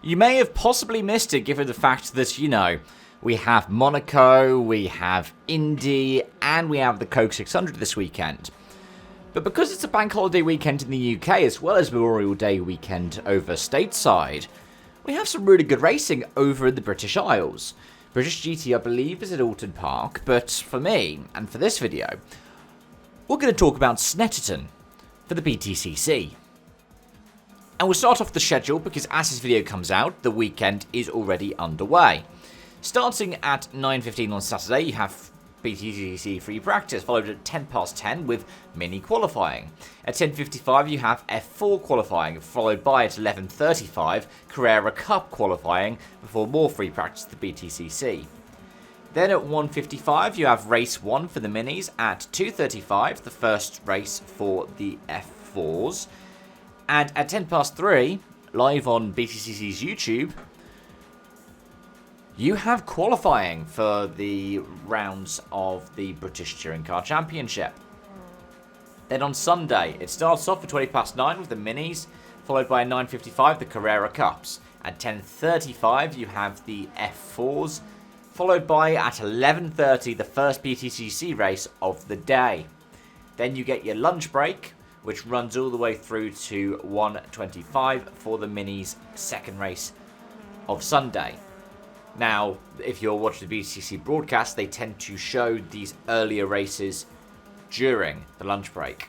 You may have possibly missed it given the fact that, we have Monaco, we have Indy, and we have the Coke 600 this weekend. But because it's a bank holiday weekend in the UK as well as Memorial Day weekend over stateside, we have some really good racing over in the British Isles. British GT, I believe, is at Alton Park, but for me, and for this video, we're going to talk about Snetterton for the BTCC. And we'll start off the schedule because as this video comes out, the weekend is already underway. Starting at 9:15 on Saturday, you have BTCC free practice, followed at 10:10 with mini qualifying. At 10:55 you have F4 qualifying, followed by at 11:35 Carrera Cup qualifying before more free practice at the BTCC. Then at 1:55 you have race 1 for the minis. At 2:35 the first race for the F4s. And at 3:10 live on BTCC's YouTube, you have qualifying for the rounds of the British Touring Car Championship. Then on Sunday, it starts off at 9:20 with the minis, followed by 9:55 the Carrera Cups. At 10:35 you have the F4s, followed by at 11:30 the first BTCC race of the day. Then you get your lunch break, which runs all the way through to 1:25 for the minis' second race of Sunday. Now, if you're watching the BTCC broadcast, they tend to show these earlier races during the lunch break.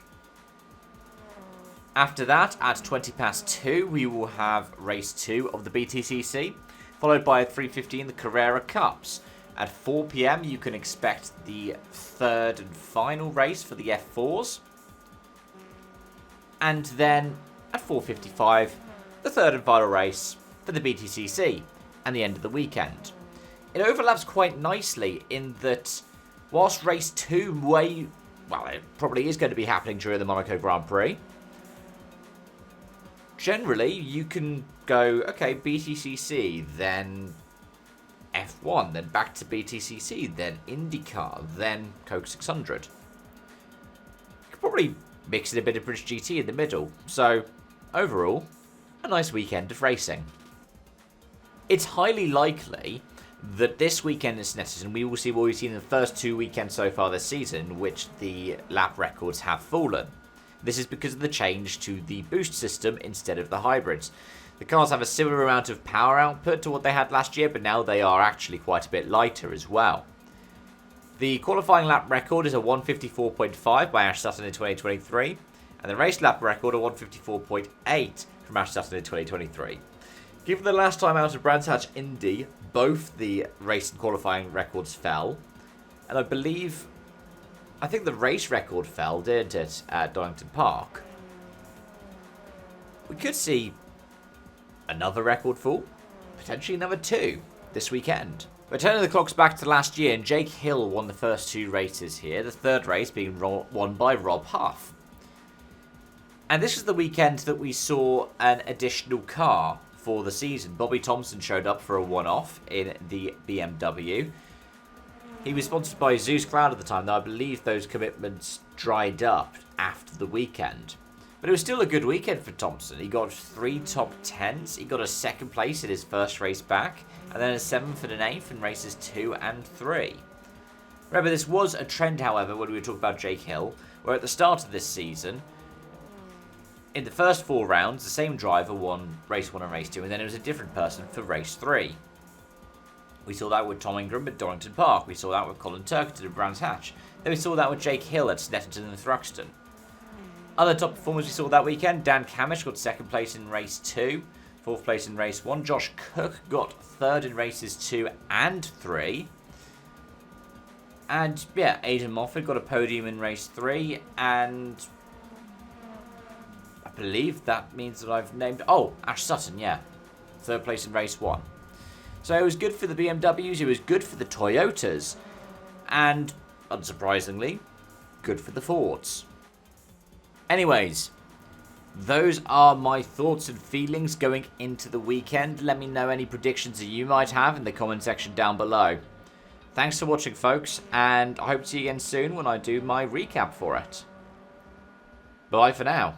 After that, at 2:20 we will have race 2 of the BTCC, followed by at 3:15 the Carrera Cups. At 4 PM you can expect the third and final race for the F4s. And then at 4:55 the third and final race for the BTCC. And the end of the weekend. It overlaps quite nicely in that whilst race 2 it probably is going to be happening during the Monaco Grand Prix, generally you can go, okay, BTCC, then F1, then back to BTCC, then IndyCar, then Coke 600. You could probably mix in a bit of British GT in the middle. So, overall, a nice weekend of racing. It's highly likely that this weekend in Snetterton we will see what we've seen in the first 2 weekends so far this season, in which the lap records have fallen. This is because of the change to the boost system instead of the hybrids. The cars have a similar amount of power output to what they had last year, but now they are actually quite a bit lighter as well. The qualifying lap record is a 1:54.5 by Ash Sutton in 2023, and the race lap record a 1:54.8 from Ash Sutton in 2023. Given the last time out of Brands Hatch Indy, both the race and qualifying records fell. And I think the race record fell, didn't it, at Donington Park? We could see another record fall, potentially number 2, this weekend. We're turning the clocks back to last year, and Jake Hill won the first 2 races here, the third race being won by Rob Huff. And this was the weekend that we saw an additional car for the season. Bobby Thompson showed up for a one-off in the BMW. He was sponsored by Zeus Cloud at the time, though I believe those commitments dried up after the weekend. But it was still a good weekend for Thompson. He got 3 top 10s, he got a 2nd place in his first race back, and then a 7th and an 8th in races 2 and 3. Remember, this was a trend, however, when we were talking about Jake Hill, where at the start of this season, in the first 4 rounds, the same driver won race 1 and race 2, and then it was a different person for race 3. We saw that with Tom Ingram at Donington Park. We saw that with Colin Turkington at Brands Hatch. Then we saw that with Jake Hill at Snetterton and Thruxton. Other top performers we saw that weekend: Dan Camish got 2nd place in race 2, 4th place in race 1. Josh Cook got 3rd in races 2 and 3. And yeah, Aidan Moffat got a podium in race 3, and I believe that means that I've named... Oh, Ash Sutton, yeah. 3rd place in race 1. So it was good for the BMWs, it was good for the Toyotas, and, unsurprisingly, good for the Fords. Anyways, those are my thoughts and feelings going into the weekend. Let me know any predictions that you might have in the comment section down below. Thanks for watching, folks, and I hope to see you again soon when I do my recap for it. Bye for now.